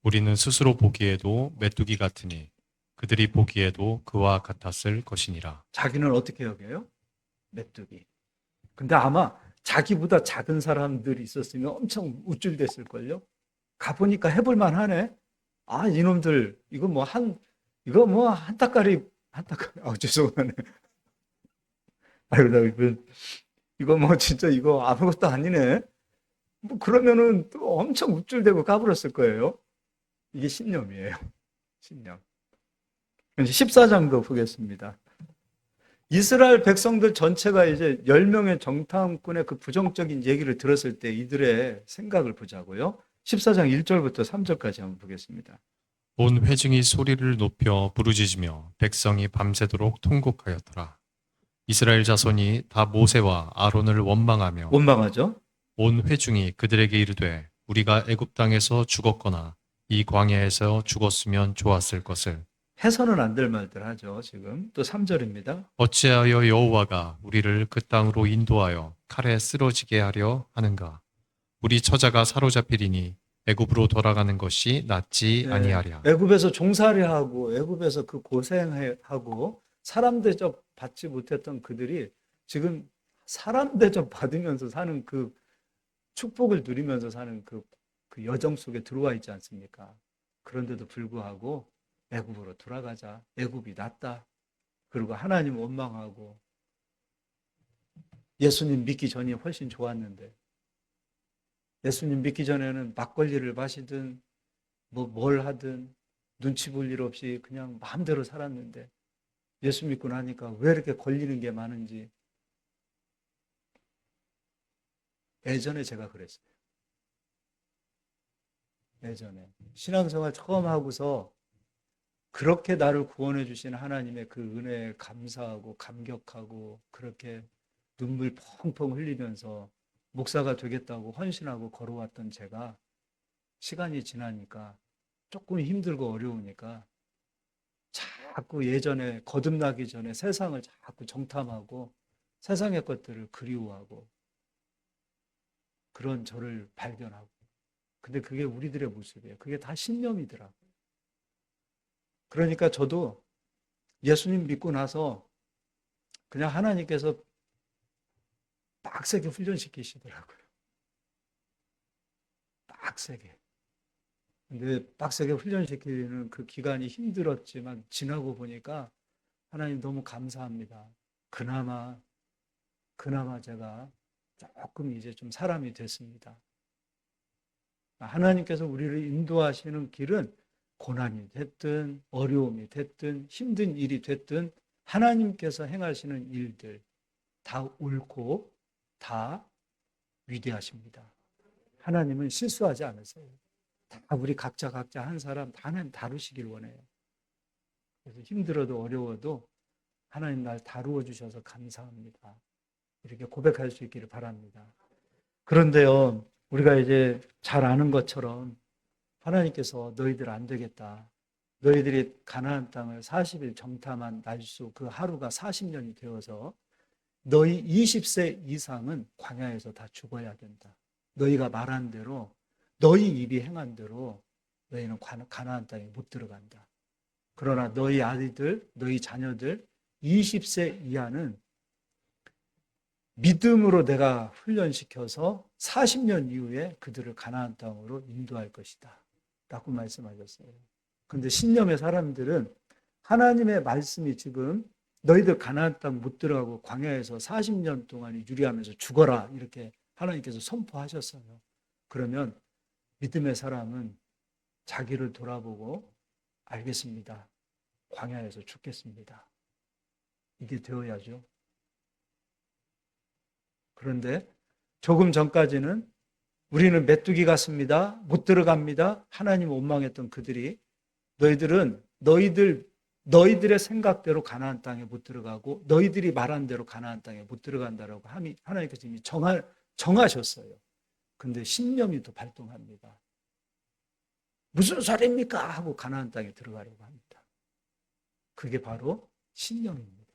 우리는 스스로 보기에도 메뚜기 같으니 그들이 보기에도 그와 같았을 것이니라.
자기는 어떻게 여겨요? 메뚜기. 근데 아마 자기보다 작은 사람들이 있었으면 엄청 우쭐댔을걸요? 가보니까 해볼만 하네? 아, 이놈들, 이거 뭐 한 따까리, 죄송하네. 아유, 이거 뭐 진짜 이거 아무것도 아니네? 뭐 그러면은 또 엄청 우쭐대고 까불었을 거예요. 이게 신념이에요. 신념. 이제 14장도 보겠습니다. 이스라엘 백성들 전체가 이제 10명의 정탐꾼의 그 부정적인 얘기를 들었을 때 이들의 생각을 보자고요. 14장 1절부터 3절까지 한번 보겠습니다.
온 회중이 소리를 높여 부르짖으며 백성이 밤새도록 통곡하였더라. 이스라엘 자손이 다 모세와 아론을 원망하며
원망하죠?
온 회중이 그들에게 이르되 우리가 애굽 땅에서 죽었거나 이 광야에서 죽었으면 좋았을 것을
해서는 안 될 말들 하죠. 지금 또 3절입니다.
어찌하여 여호와가 우리를 그 땅으로 인도하여 칼에 쓰러지게 하려 하는가? 우리 처자가 사로잡히리니 애굽으로 돌아가는 것이 낫지 아니하랴.
애굽에서 종살이하고 애굽에서 그 고생하고 사람 대접 받지 못했던 그들이 지금 사람 대접 받으면서 사는 그 축복을 누리면서 사는 그 여정 속에 들어와 있지 않습니까? 그런데도 불구하고 애굽으로 돌아가자. 애굽이 낫다. 그리고 하나님 원망하고 예수님 믿기 전이 훨씬 좋았는데 예수님 믿기 전에는 막걸리를 마시든 뭐 뭘 하든 눈치 볼 일 없이 그냥 마음대로 살았는데 예수 믿고 나니까 왜 이렇게 걸리는 게 많은지 예전에 제가 그랬어요. 예전에 신앙생활 처음 하고서 그렇게 나를 구원해 주신 하나님의 그 은혜에 감사하고 감격하고 그렇게 눈물 펑펑 흘리면서 목사가 되겠다고 헌신하고 걸어왔던 제가 시간이 지나니까 조금 힘들고 어려우니까 자꾸 예전에 거듭나기 전에 세상을 자꾸 정탐하고 세상의 것들을 그리워하고 그런 저를 발견하고 근데 그게 우리들의 모습이에요. 그게 다 신념이더라고요. 그러니까 저도 예수님 믿고 나서 그냥 하나님께서 빡세게 훈련시키시더라고요. 빡세게. 근데 빡세게 훈련시키는 그 기간이 힘들었지만 지나고 보니까 하나님 너무 감사합니다. 그나마 제가 조금 이제 좀 사람이 됐습니다. 하나님께서 우리를 인도하시는 길은 고난이 됐든 어려움이 됐든 힘든 일이 됐든 하나님께서 행하시는 일들 다 옳고 다 위대하십니다. 하나님은 실수하지 않으세요. 다 우리 각자 한 사람 다 하나님 다루시길 원해요. 그래서 힘들어도 어려워도 하나님 날 다루어 주셔서 감사합니다. 이렇게 고백할 수 있기를 바랍니다. 그런데요, 우리가 이제 잘 아는 것처럼 하나님께서 너희들 안 되겠다. 너희들이 가나안 땅을 40일 정탐한 날수 그 하루가 40년이 되어서 너희 20세 이상은 광야에서 다 죽어야 된다. 너희가 말한 대로 너희 입이 행한 대로 너희는 가나안 땅에 못 들어간다. 그러나 너희 아이들, 너희 자녀들 20세 이하는 믿음으로 내가 훈련시켜서 40년 이후에 그들을 가나안 땅으로 인도할 것이다. 라고 말씀하셨어요. 그런데 신념의 사람들은 하나님의 말씀이 지금 너희들 가나안 땅 못 들어가고 광야에서 40년 동안 유리하면서 죽어라 이렇게 하나님께서 선포하셨어요. 그러면 믿음의 사람은 자기를 돌아보고 알겠습니다. 광야에서 죽겠습니다. 이게 되어야죠. 그런데 조금 전까지는 우리는 메뚜기 같습니다. 못 들어갑니다. 하나님 원망했던 그들이 너희들의 생각대로 가나안 땅에 못 들어가고 너희들이 말한 대로 가나안 땅에 못 들어간다라고 하나님께서 이미 정하셨어요. 근데 신념이 또 발동합니다. 무슨 소리입니까? 하고 가나안 땅에 들어가려고 합니다. 그게 바로 신념입니다.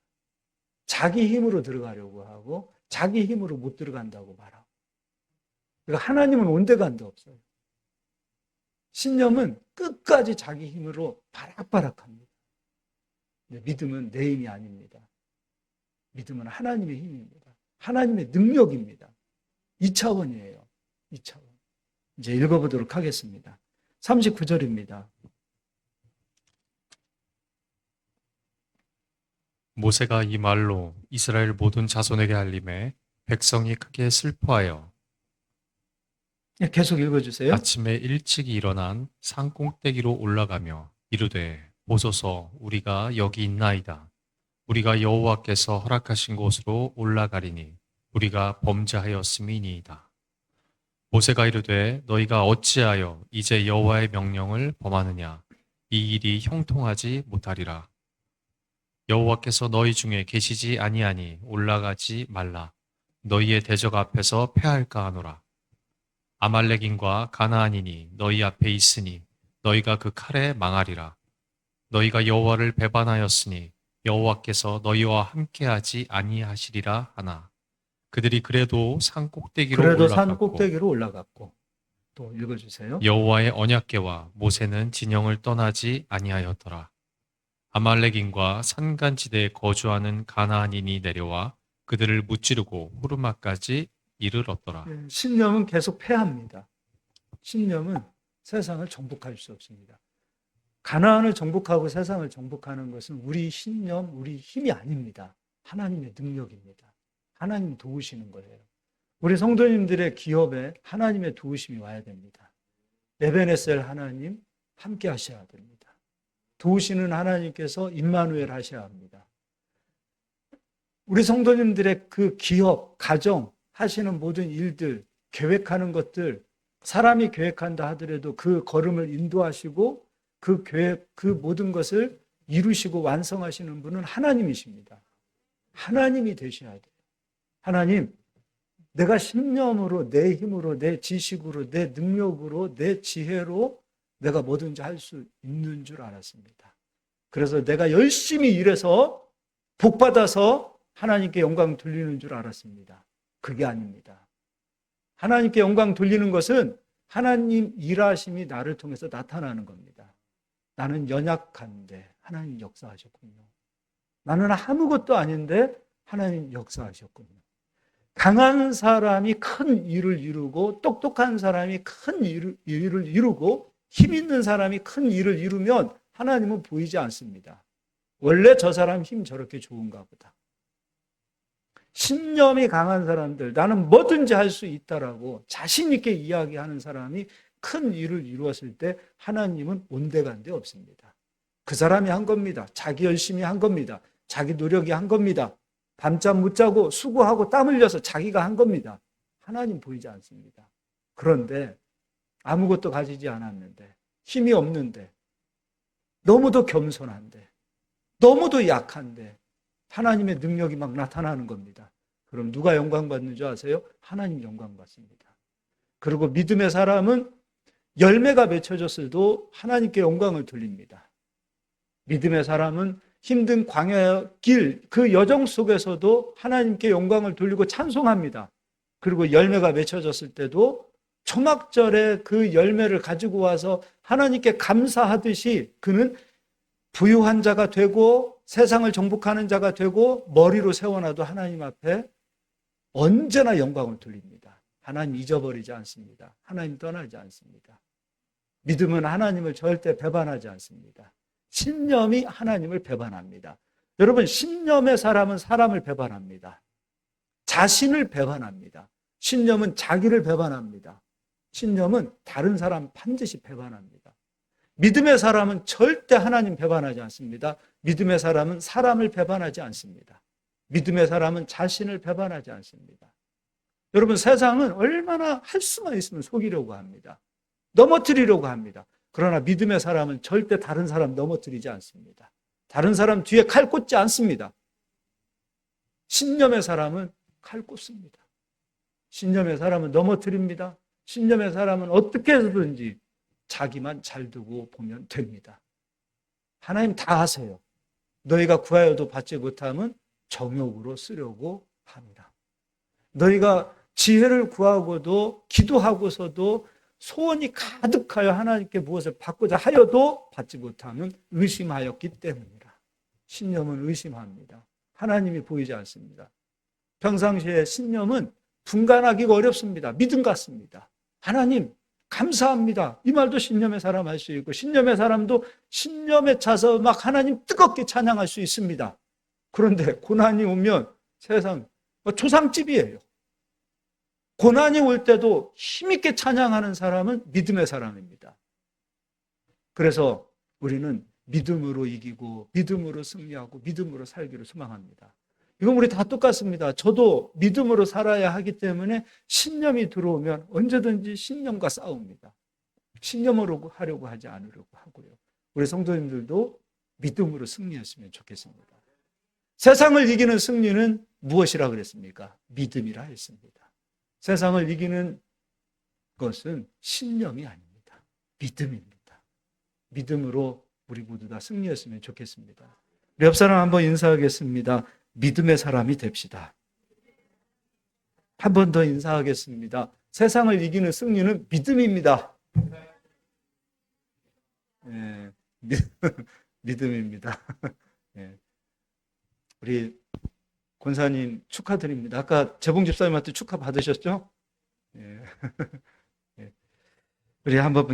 자기 힘으로 들어가려고 하고 자기 힘으로 못 들어간다고 말하고. 그러니까 하나님은 온데간데 없어요. 신념은 끝까지 자기 힘으로 바락바락합니다. 근데 믿음은 내 힘이 아닙니다. 믿음은 하나님의 힘입니다. 하나님의 능력입니다. 2차원이에요. 2차원. 이제 읽어보도록 하겠습니다. 39절입니다.
모세가 이 말로 이스라엘 모든 자손에게 알림해 백성이 크게 슬퍼하여
계속 읽어주세요.
아침에 일찍 일어난 산 꼭대기로 올라가며 이르되 보소서 우리가 여기 있나이다. 우리가 여호와께서 허락하신 곳으로 올라가리니 우리가 범죄하였음이니이다. 모세가 이르되 너희가 어찌하여 이제 여호와의 명령을 범하느냐 이 일이 형통하지 못하리라. 여호와께서 너희 중에 계시지 아니하니 올라가지 말라. 너희의 대적 앞에서 패할까 하노라. 아말렉인과 가나안인이 너희 앞에 있으니 너희가 그 칼에 망하리라. 너희가 여호와를 배반하였으니 여호와께서 너희와 함께하지 아니하시리라 하나. 그들이 그래도 산 꼭대기로
올라갔고 또 읽어주세요.
여호와의 언약궤와 모세는 진영을 떠나지 아니하였더라. 아말렉인과 산간지대에 거주하는 가나안인이 내려와 그들을 무찌르고 후르마까지 이르렀더라.
신념은 계속 패합니다. 신념은 세상을 정복할 수 없습니다. 가나안을 정복하고 세상을 정복하는 것은 우리 신념, 우리 힘이 아닙니다. 하나님의 능력입니다. 하나님 도우시는 거예요. 우리 성도님들의 기업에 하나님의 도우심이 와야 됩니다. 에베네셀 하나님 함께 하셔야 됩니다. 도우시는 하나님께서 임마누엘 하셔야 합니다. 우리 성도님들의 그 기업, 가정 하시는 모든 일들, 계획하는 것들, 사람이 계획한다 하더라도 그 걸음을 인도하시고 그 계획, 그 모든 것을 이루시고 완성하시는 분은 하나님이십니다. 하나님이 되셔야 돼요. 하나님, 내가 신념으로, 내 힘으로, 내 지식으로, 내 능력으로, 내 지혜로 내가 뭐든지 할 수 있는 줄 알았습니다. 그래서 내가 열심히 일해서 복받아서 하나님께 영광 돌리는 줄 알았습니다. 그게 아닙니다. 하나님께 영광 돌리는 것은 하나님 일하심이 나를 통해서 나타나는 겁니다. 나는 연약한데 하나님 역사하셨군요. 나는 아무것도 아닌데 하나님 역사하셨군요. 강한 사람이 큰 일을 이루고 똑똑한 사람이 큰 일을 이루고 힘 있는 사람이 큰 일을 이루면 하나님은 보이지 않습니다. 원래 저 사람 힘 저렇게 좋은가 보다. 신념이 강한 사람들, 나는 뭐든지 할 수 있다라고 자신 있게 이야기하는 사람이 큰 일을 이루었을 때 하나님은 온데간데 없습니다. 그 사람이 한 겁니다. 자기 열심히 한 겁니다. 자기 노력이 한 겁니다. 밤잠 못 자고 수고하고 땀 흘려서 자기가 한 겁니다. 하나님 보이지 않습니다. 그런데 아무것도 가지지 않았는데, 힘이 없는데, 너무도 겸손한데, 너무도 약한데 하나님의 능력이 막 나타나는 겁니다. 그럼 누가 영광 받는 줄 아세요? 하나님 영광 받습니다. 그리고 믿음의 사람은 열매가 맺혀졌어도 하나님께 영광을 돌립니다. 믿음의 사람은 힘든 광야의 길, 그 여정 속에서도 하나님께 영광을 돌리고 찬송합니다. 그리고 열매가 맺혀졌을 때도 초막절에 그 열매를 가지고 와서 하나님께 감사하듯이 그는 부유한 자가 되고 세상을 정복하는 자가 되고 머리로 세워놔도 하나님 앞에 언제나 영광을 돌립니다. 하나님 잊어버리지 않습니다. 하나님 떠나지 않습니다. 믿음은 하나님을 절대 배반하지 않습니다. 신념이 하나님을 배반합니다. 여러분, 신념의 사람은 사람을 배반합니다. 자신을 배반합니다. 신념은 자기를 배반합니다. 신념은 다른 사람 반드시 배반합니다. 믿음의 사람은 절대 하나님 배반하지 않습니다. 믿음의 사람은 사람을 배반하지 않습니다. 믿음의 사람은 자신을 배반하지 않습니다. 여러분, 세상은 얼마나 할 수만 있으면 속이려고 합니다. 넘어뜨리려고 합니다. 그러나 믿음의 사람은 절대 다른 사람 넘어뜨리지 않습니다. 다른 사람 뒤에 칼 꽂지 않습니다. 신념의 사람은 칼 꽂습니다. 신념의 사람은 넘어뜨립니다. 신념의 사람은 어떻게 해서든지 자기만 잘 두고 보면 됩니다. 하나님 다 하세요. 너희가 구하여도 받지 못하면 정욕으로 쓰려고 합니다. 너희가 지혜를 구하고도 기도하고서도 소원이 가득하여 하나님께 무엇을 받고자 하여도 받지 못하면 의심하였기 때문이라. 신념은 의심합니다. 하나님이 보이지 않습니다. 평상시에 신념은 분간하기가 어렵습니다. 믿음 같습니다. 하나님 감사합니다. 이 말도 신념의 사람 할 수 있고 신념의 사람도 신념에 차서 막 하나님 뜨겁게 찬양할 수 있습니다. 그런데 고난이 오면 세상 초상집이에요. 고난이 올 때도 힘있게 찬양하는 사람은 믿음의 사람입니다. 그래서 우리는 믿음으로 이기고 믿음으로 승리하고 믿음으로 살기를 소망합니다. 이건 우리 다 똑같습니다. 저도 믿음으로 살아야 하기 때문에 신념이 들어오면 언제든지 신념과 싸웁니다. 신념으로 하려고 하지 않으려고 하고요. 우리 성도님들도 믿음으로 승리했으면 좋겠습니다. 세상을 이기는 승리는 무엇이라 그랬습니까? 믿음이라 했습니다. 세상을 이기는 것은 신념이 아닙니다. 믿음입니다. 믿음으로 우리 모두 다 승리했으면 좋겠습니다. 우리 옆 사람 한번 인사하겠습니다. 믿음의 사람이 됩시다. 한 번 더 인사하겠습니다. 세상을 이기는 승리는 믿음입니다. 예, 믿음입니다. 예. 우리 권사님 축하드립니다. 아까 재봉 집사님한테 축하 받으셨죠? 예. 예. 우리 한번